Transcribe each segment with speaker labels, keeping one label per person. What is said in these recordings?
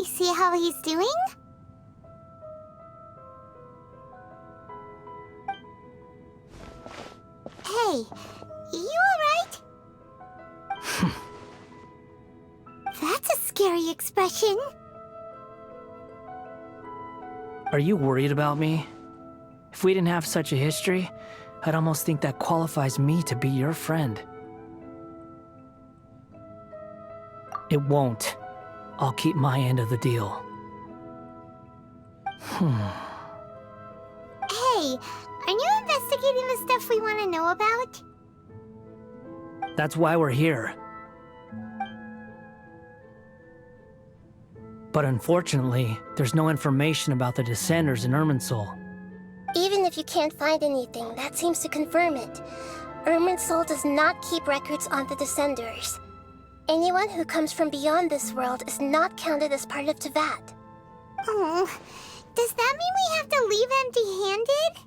Speaker 1: me see how he's doing? Hey, you alright? That's a scary expression.
Speaker 2: Are you worried about me? If we didn't have such a history, I'd almost think that qualifies me to be your friend. It won't. I'll keep my end of the deal.
Speaker 1: Hey, aren't you investigating the stuff we want to know about?
Speaker 2: That's why we're here. But unfortunately, there's no information about the Descenders in Irminsul.
Speaker 3: Even if you can't find anything, that seems to confirm it. Irminsul does not keep records on the Descenders. Anyone who comes from beyond this world is not counted as part of Teyvat.
Speaker 1: Oh, does that mean we have to leave empty-handed?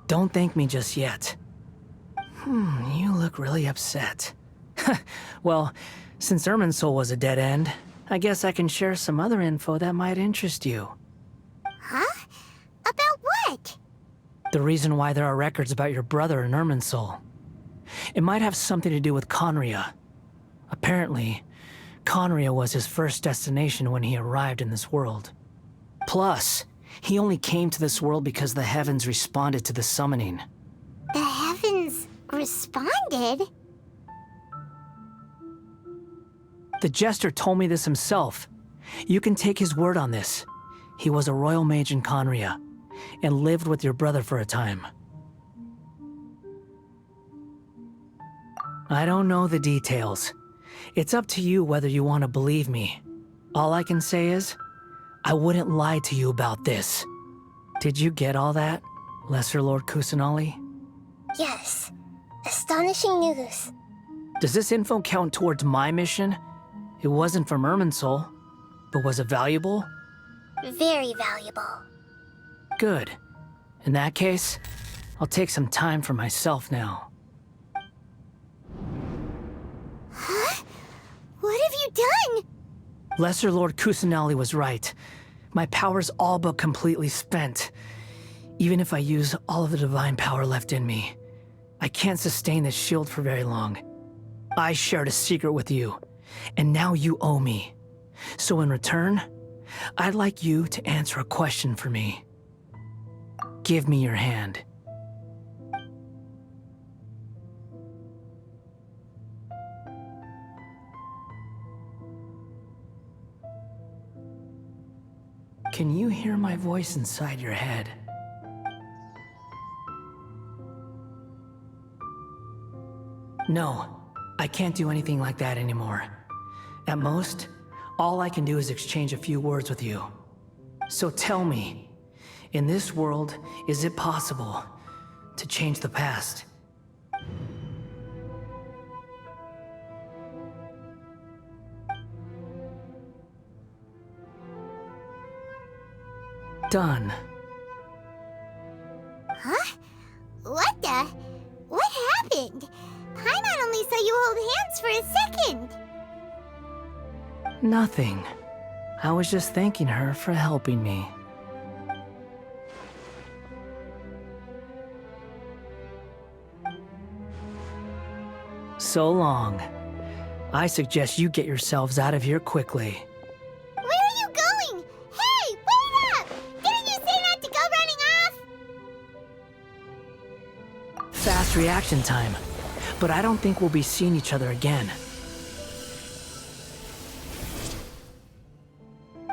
Speaker 2: Don't thank me just yet. You look really upset. Well, since Irminsul was a dead end, I guess I can share some other info that might interest you.
Speaker 1: Huh? About what?
Speaker 2: The reason why there are records about your brother in Irminsul. It might have something to do with Conria. Apparently, Conria was his first destination when he arrived in this world. Plus, he only came to this world because the heavens responded to the summoning.
Speaker 1: The heavens responded?
Speaker 2: The Jester told me this himself. You can take his word on this. He was a royal mage in Conria, and lived with your brother for a time. I don't know the details. It's up to you whether you want to believe me. All I can say is, I wouldn't lie to you about this. Did you get all that, Lesser Lord Kusanali?
Speaker 3: Yes. Astonishing news.
Speaker 2: Does this info count towards my mission? It wasn't from Irminsul, but was it valuable?
Speaker 3: Very valuable.
Speaker 2: Good. In that case, I'll take some time for myself now.
Speaker 1: Huh? What have you done?
Speaker 2: Lesser Lord Kusanali was right. My power's all but completely spent. Even if I use all of the divine power left in me, I can't sustain this shield for very long. I shared a secret with you, and now you owe me. So in return, I'd like you to answer a question for me. Give me your hand. Can you hear my voice inside your head? No, I can't do anything like that anymore. At most, all I can do is exchange a few words with you. So tell me, in this world, is it possible to change the past? Done.
Speaker 1: Huh? What the? What happened? Paimon only saw you hold hands for a second.
Speaker 2: Nothing. I was just thanking her for helping me. So long. I suggest you get yourselves out of here quickly.
Speaker 1: Where are you going? Hey, wait up! Didn't you say not to go running off?
Speaker 2: Fast reaction time. But I don't think we'll be seeing each other again.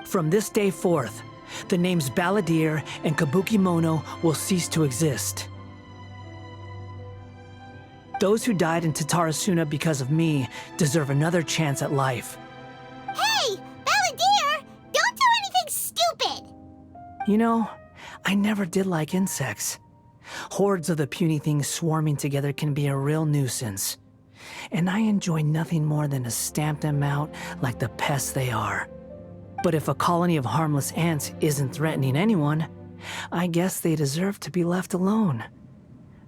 Speaker 2: From this day forth, the names Balladeer and Kabukimono will cease to exist. Those who died in Tatarasuna because of me deserve another chance at life.
Speaker 1: Hey, Balladeer! Don't do anything stupid!
Speaker 2: You know, I never did like insects. Hordes of the puny things swarming together can be a real nuisance. And I enjoy nothing more than to stamp them out like the pests they are. But if a colony of harmless ants isn't threatening anyone, I guess they deserve to be left alone.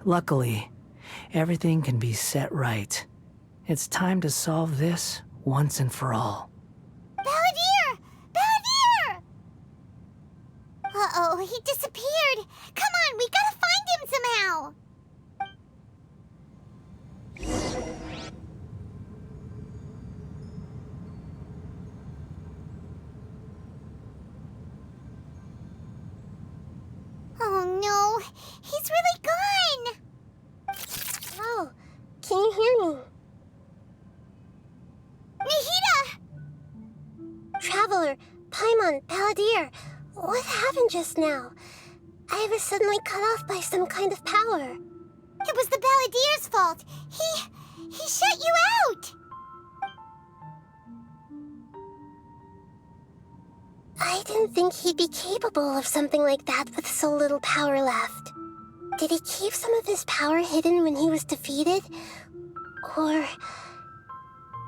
Speaker 2: Luckily, everything can be set right. It's time to solve this once and for all.
Speaker 1: Balladeer! Balladeer! Uh-oh, he disappeared. Come on, we gotta find him somehow. Oh no, he's really gone.
Speaker 3: Oh, can you hear me?
Speaker 1: Nahida!
Speaker 3: Traveler, Paimon, Balladeer, what happened just now? I was suddenly cut off by some kind of power.
Speaker 1: It was the Balladeer's fault. He shut you out.
Speaker 3: I didn't think he'd be capable of something like that with so little power left. Did he keep some of his power hidden when he was defeated? Or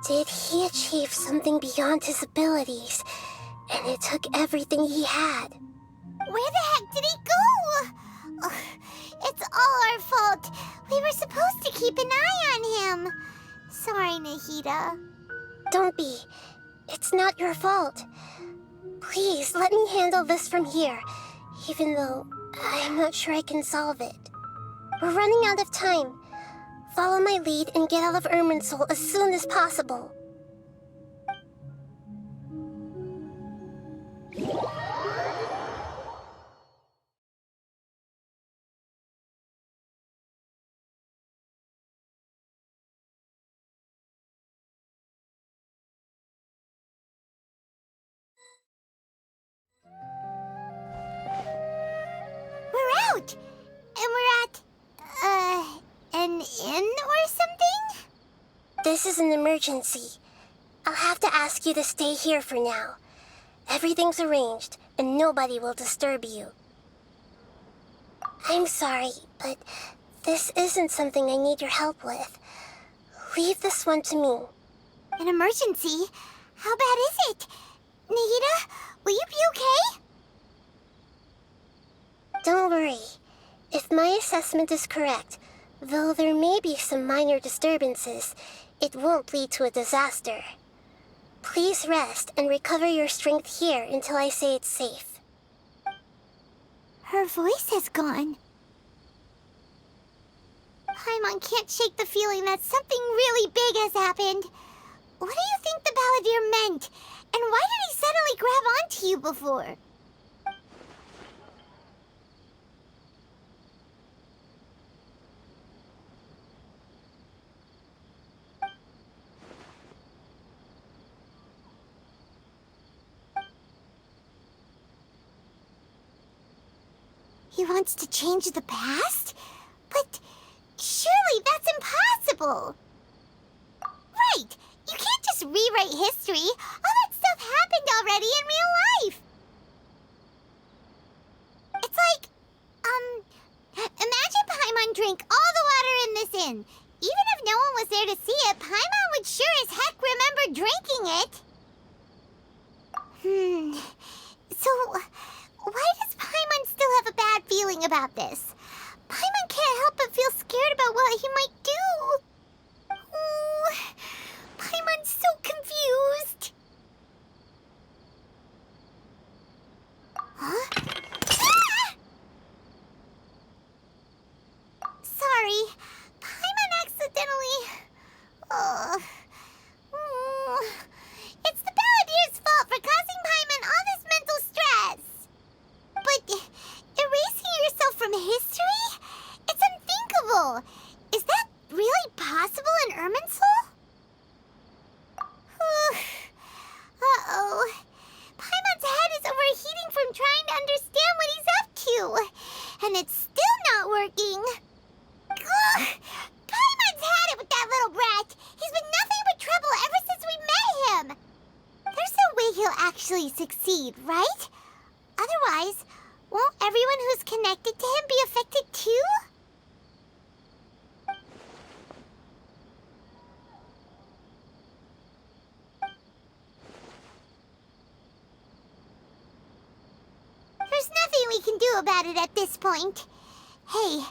Speaker 3: did he achieve something beyond his abilities, and it took everything he had?
Speaker 1: Where the heck did he go? Ugh, it's all our fault. We were supposed to keep an eye on him. Sorry, Nahida.
Speaker 3: Don't be. It's not your fault. Please, let me handle this from here, even though I'm not sure I can solve it. We're running out of time. Follow my lead and get out of Irminsul as soon as possible.
Speaker 1: We're out! And we're at, an inn or something?
Speaker 3: This is an emergency. I'll have to ask you to stay here for now. Everything's arranged, and nobody will disturb you. I'm sorry, but this isn't something I need your help with. Leave this one to me.
Speaker 1: An emergency? How bad is it? Nahida, will you be okay?
Speaker 3: Don't worry. If my assessment is correct, though there may be some minor disturbances, it won't lead to a disaster. Please rest and recover your strength here until I say it's safe.
Speaker 1: Her voice has gone. Paimon can't shake the feeling that something really big has happened. What do you think the Balladeer meant? And why did he suddenly grab onto you before? He wants to change the past? But surely that's impossible! Right! You can't just rewrite history! All that stuff happened already in real life! It's like, imagine Paimon drank all the water in this inn. Even if no one was there to see it, Paimon would sure as heck remember drinking it. So, why does Paimon still have a bad feeling about this? Paimon can't help but feel scared about what he might do. Oh, Paimon's so confused. Huh? Ah! Sorry, Paimon accidentally... It's the Balladeer's fault for causing Paimon all this mental stress. But erasing yourself from history? It's unthinkable. Is that really possible in Irminsul? Uh-oh. Paimon's head is overheating from trying to understand what he's up to. And it's still not working. Ugh. Paimon's had it with that little brat. He's been nothing but trouble ever since we met him. There's no way he'll actually succeed, right? Otherwise, won't everyone who's connected to him be affected too? There's nothing we can do about it at this point. Hey,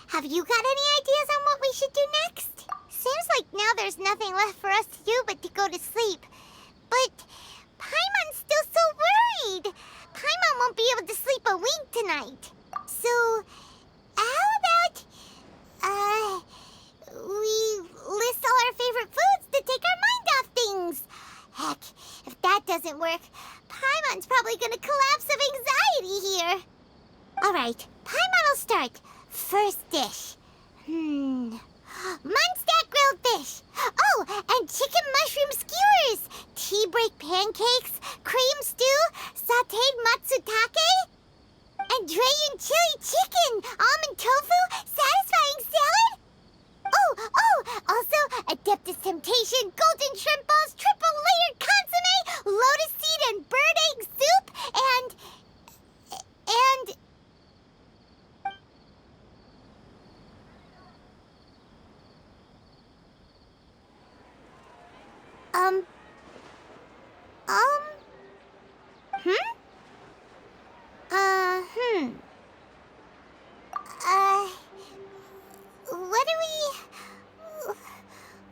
Speaker 1: have you got any ideas on what we should do next? Seems like now there's nothing left for us to do but to go to sleep. But Paimon's still so worried. Paimon won't be able to sleep a wink tonight. So, how about, we list all our favorite foods to take our mind off things? Heck, if that doesn't work, Paimon's probably gonna collapse of anxiety here. Alright, Paimon will start. First dish. Munstack grilled fish. Oh, and chicken mushroom skewers. Tea break pancakes. Cream stew. Sauteed matsutake. And Dragon chili chicken. Almond tofu. Satisfying salad. Oh, also Adeptus Temptation. Golden shrimp balls. Triple layered consomme. Lotus seed and bird egg soup. And...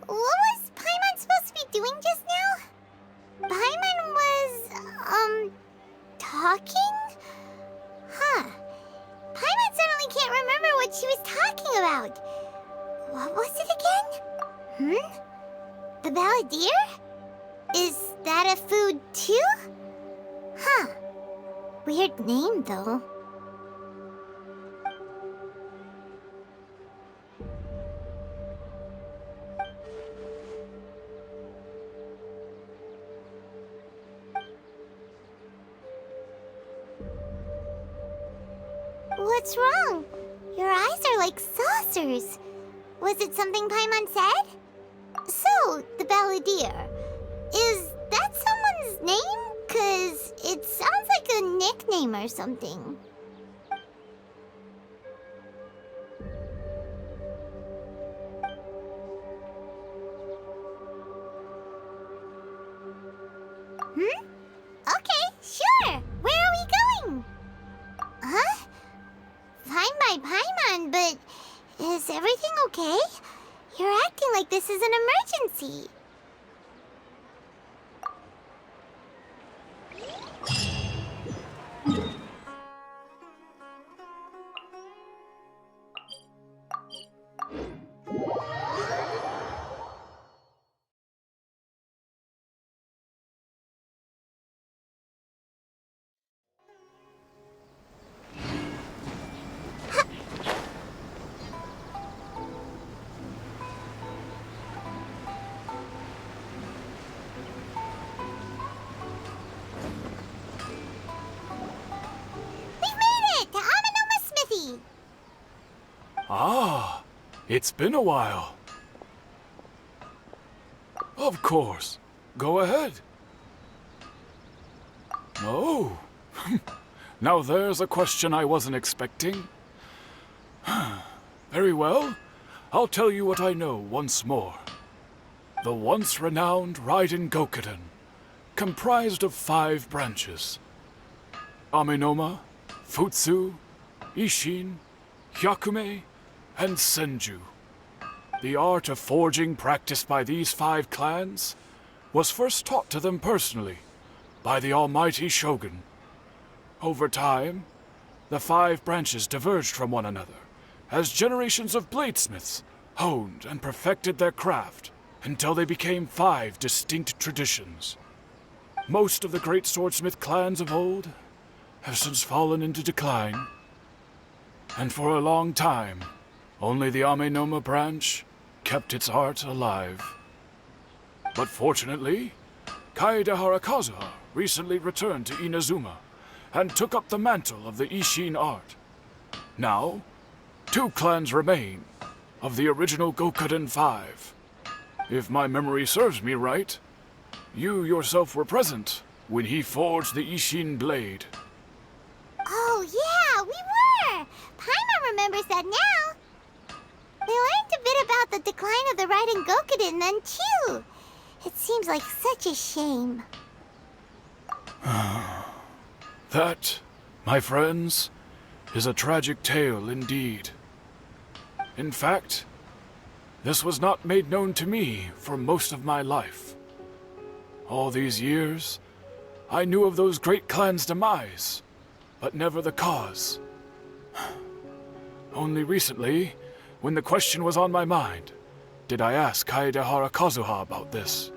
Speaker 1: What was Paimon supposed to be doing just now? Paimon was, talking? Huh. Paimon suddenly can't remember what she was talking about. What was it again? The balladeer? Is that a food too? Huh. Weird name, though. What's wrong? Your eyes are like saucers. Was it something Paimon said? So, the balladeer. Is that someone's name? 'Cause it sounds like a nickname or something. Okay, sure. Where are we going? Huh? Fine by Paimon, but is everything okay? You're acting like this is an emergency.
Speaker 4: Ah, it's been a while. Of course. Go ahead. Oh. Now there's a question I wasn't expecting. Very well. I'll tell you what I know once more. The once renowned Raiden Gokuden, comprised of 5 branches. Amenoma, Futsu, Ishin, Hyakume, and Senju. The art of forging practiced by these 5 clans was first taught to them personally by the almighty Shogun. Over time, the 5 branches diverged from one another as generations of bladesmiths honed and perfected their craft until they became 5 distinct traditions. Most of the great swordsmith clans of old have since fallen into decline, and for a long time, only the Amenoma branch kept its art alive. But fortunately, Kaede Harakazuha recently returned to Inazuma and took up the mantle of the Ishin art. Now, 2 clans remain of the original Gokuden 5. If my memory serves me right, you yourself were present when he forged the Ishin blade.
Speaker 1: Oh yeah, we were! Paimon remembers that now. We learned a bit about the decline of the Raiden Gokuden then, too. It seems like such a shame.
Speaker 4: That, my friends, is a tragic tale indeed. In fact, This was not made known to me for most of my life. All these years, I knew of those great clans' demise, but never the cause. Only recently, when the question was on my mind, did I ask Kaedehara Kazuha about this.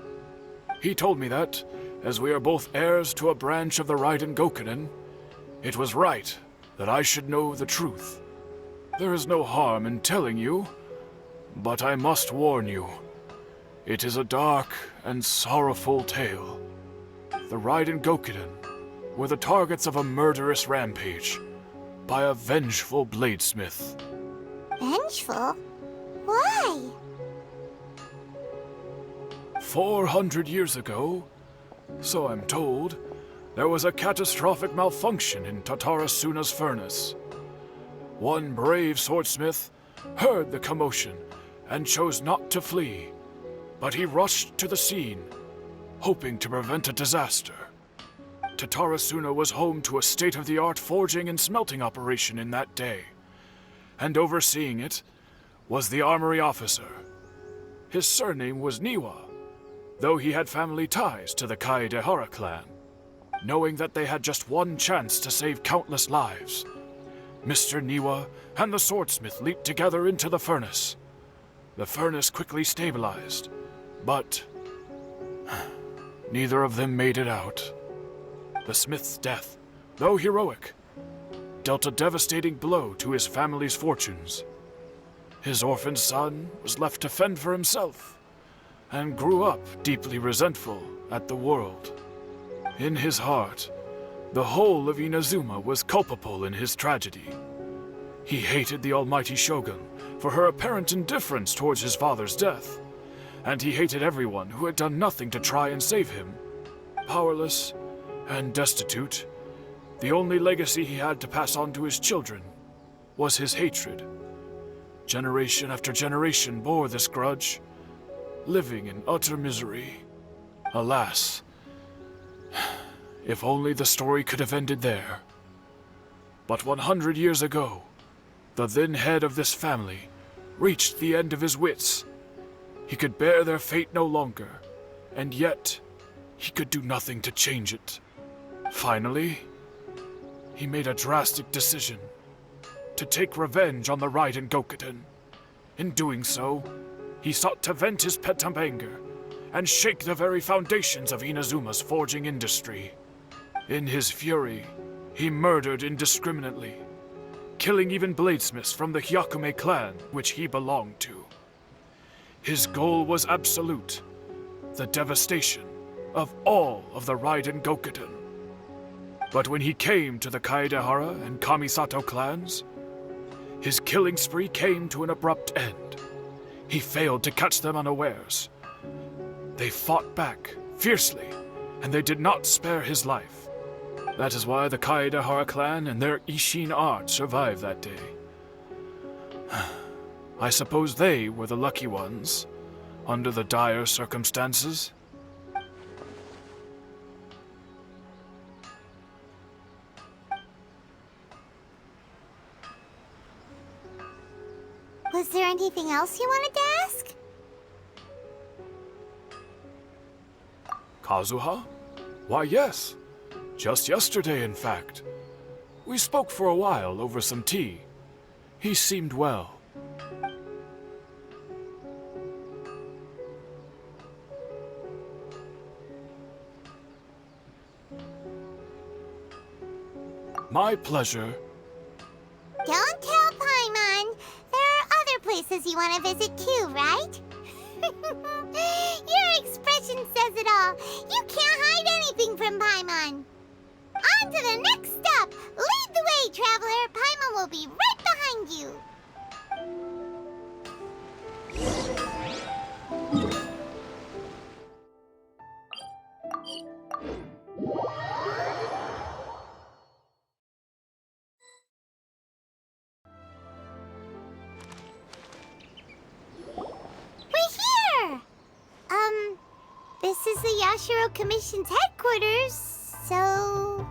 Speaker 4: He told me that, as we are both heirs to a branch of the Raiden Gokunin, it was right that I should know the truth. There is no harm in telling you, but I must warn you. It is a dark and sorrowful tale. The Raiden Gokunin were the targets of a murderous rampage by a vengeful bladesmith.
Speaker 1: Vengeful? Why?
Speaker 4: 400 years ago, so I'm told, there was a catastrophic malfunction in Tatarasuna's furnace. One brave swordsmith heard the commotion and chose not to flee, but he rushed to the scene, hoping to prevent a disaster. Tatarasuna was home to a state-of-the-art forging and smelting operation in that day, and overseeing it was the armory officer. His surname was Niwa, though he had family ties to the Kaedehara clan. Knowing that they had just one chance to save countless lives, Mr. Niwa and the swordsmith leaped together into the furnace. The furnace quickly stabilized, but neither of them made it out. The smith's death, though heroic, dealt a devastating blow to his family's fortunes. His orphaned son was left to fend for himself, and grew up deeply resentful at the world. In his heart, the whole of Inazuma was culpable in his tragedy. He hated the almighty shogun for her apparent indifference towards his father's death, and he hated everyone who had done nothing to try and save him. Powerless and destitute, the only legacy he had to pass on to his children was his hatred. Generation after generation bore this grudge, living in utter misery. Alas, if only the story could have ended there. But 100 years ago, the then head of this family reached the end of his wits. He could bear their fate no longer, and yet he could do nothing to change it. Finally, he made a drastic decision to take revenge on the Raiden Gokunin. In doing so, he sought to vent his pent-up anger and shake the very foundations of Inazuma's forging industry. In his fury, he murdered indiscriminately, killing even bladesmiths from the Hyakume clan which he belonged to. His goal was absolute, the devastation of all of the Raiden Gokunin. But when he came to the Kaedehara and Kamisato clans, his killing spree came to an abrupt end. He failed to catch them unawares. They fought back fiercely, and they did not spare his life. That is why the Kaedehara clan and their Ishin art survived that day. I suppose they were the lucky ones, under the dire circumstances.
Speaker 1: Was there anything else you wanted to ask?
Speaker 4: Kazuha? Why, yes. Just yesterday, in fact. We spoke for a while over some tea. He seemed well. My pleasure.
Speaker 1: Don't tell Paimon. There are other places you want to visit too, right? Your expression says it all. You can't hide anything from Paimon. On to the next stop. Lead the way, traveler. Paimon will be right behind you. This is the Yashiro Commission's headquarters, so...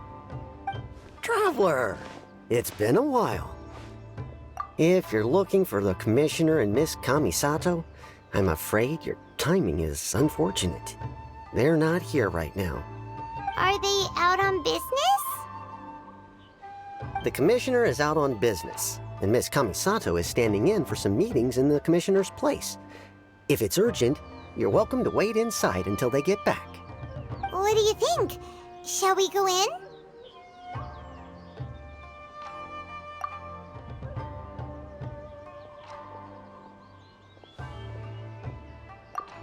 Speaker 5: Traveler, it's been a while. If you're looking for the Commissioner and Miss Kamisato, I'm afraid your timing is unfortunate. They're not here right now.
Speaker 1: Are they out on business?
Speaker 5: The commissioner is out on business, and Miss Kamisato is standing in for some meetings in the commissioner's place. If it's urgent, you're welcome to wait inside until they get back.
Speaker 1: What do you think? Shall we go in?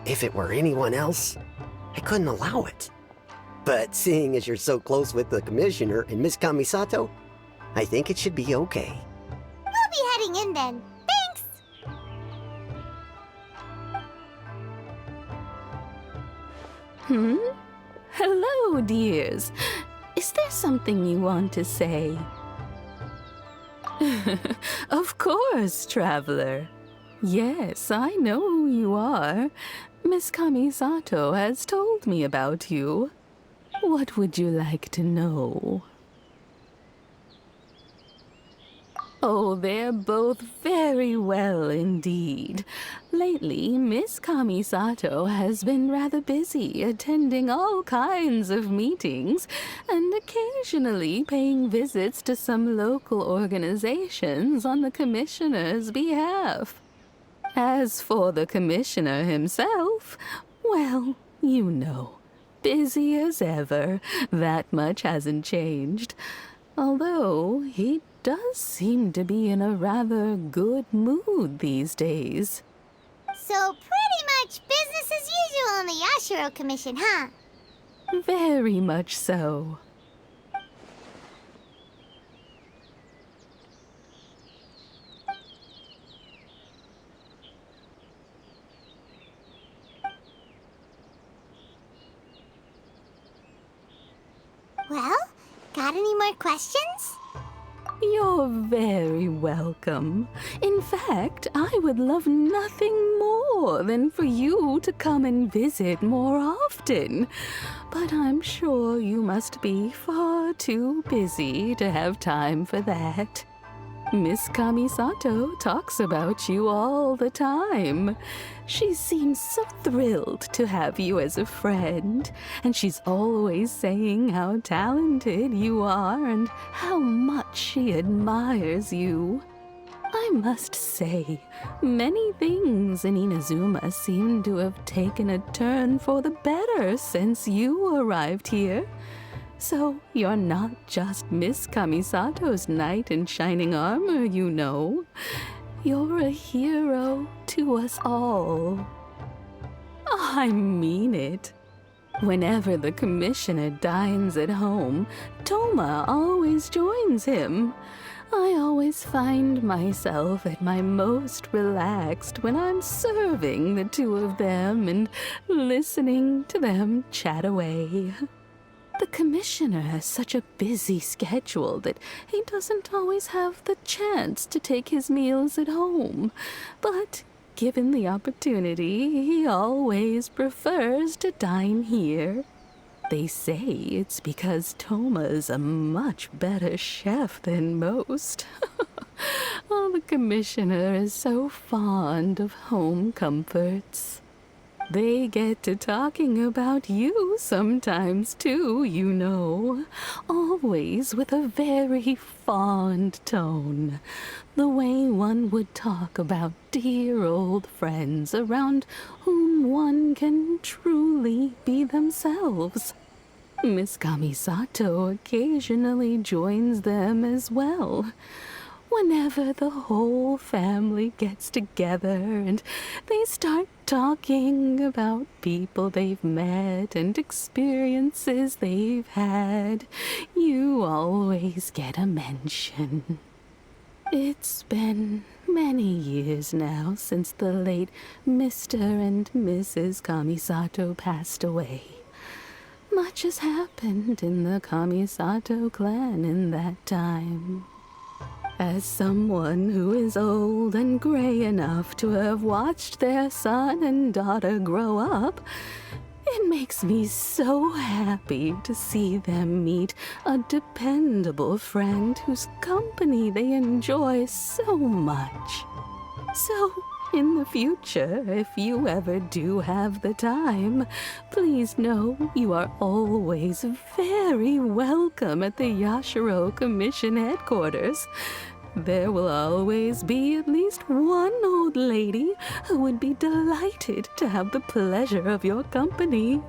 Speaker 5: If it were anyone else, I couldn't allow it. But seeing as you're so close with the commissioner and Miss Kamisato, I think it should be okay.
Speaker 1: We'll be heading in then. Thanks!
Speaker 6: Hello, dears. Is there something you want to say? Of course, traveler. Yes, I know who you are. Miss Kamisato has told me about you. What would you like to know? Oh, they're both very well indeed. Lately, Miss Kamisato has been rather busy attending all kinds of meetings and occasionally paying visits to some local organizations on the commissioner's behalf. As for the commissioner himself, well, you know, busy as ever. That much hasn't changed. Although he does seem to be in a rather good mood these days.
Speaker 1: So pretty much business as usual in the Yashiro Commission, huh?
Speaker 6: Very much so.
Speaker 1: Well, got any more questions?
Speaker 6: You're very welcome. In fact, I would love nothing more than for you to come and visit more often. But I'm sure you must be far too busy to have time for that. Miss Kamisato talks about you all the time. She seems so thrilled to have you as a friend, and she's always saying how talented you are and how much she admires you. I must say, many things in Inazuma seem to have taken a turn for the better since you arrived here. So you're not just Miss Kamisato's knight in shining armor, you know. You're a hero to us all. I mean it. Whenever the commissioner dines at home, Toma always joins him. I always find myself at my most relaxed when I'm serving the two of them and listening to them chat away. The commissioner has such a busy schedule that he doesn't always have the chance to take his meals at home. But given the opportunity, he always prefers to dine here. They say it's because Toma's a much better chef than most. Oh, the commissioner is so fond of home comforts. They get to talking about you sometimes, too, you know. Always with a very fond tone. The way one would talk about dear old friends around whom one can truly be themselves. Miss Kamisato occasionally joins them as well. Whenever the whole family gets together and they start talking about people they've met and experiences they've had, you always get a mention. It's been many years now since the late Mr. and Mrs. Kamisato passed away. Much has happened in the Kamisato clan in that time. As someone who is old and gray enough to have watched their son and daughter grow up, it makes me so happy to see them meet a dependable friend whose company they enjoy so much. So, In the future, if you ever do have the time, please know you are always very welcome at the Yashiro Commission headquarters. There will always be at least one old lady who would be delighted to have the pleasure of your company.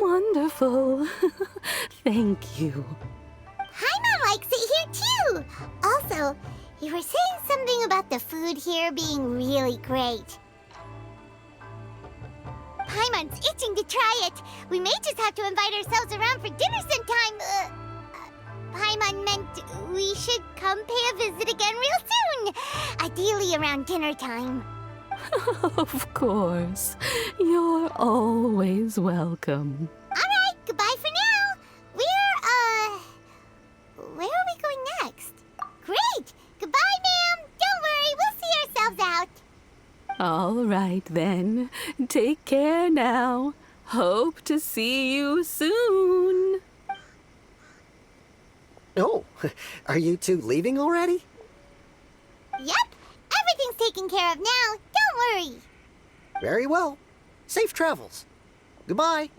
Speaker 6: Wonderful. Thank you.
Speaker 1: Paimon likes it here too. Also, you were saying something about the food here being really great. Paimon's itching to try it. We may just have to invite ourselves around for dinner sometime. Paimon meant we should come pay a visit again real soon. Ideally around dinner time.
Speaker 6: Of course. You're always welcome.
Speaker 1: Alright, goodbye for now. Where are we going next? Great! Goodbye, ma'am! Don't worry, we'll see ourselves out.
Speaker 6: All right, then. Take care now. Hope to see you soon.
Speaker 5: Oh, are you two leaving already?
Speaker 1: Yep, everything's taken care of now. Don't worry.
Speaker 5: Very well. Safe travels. Goodbye.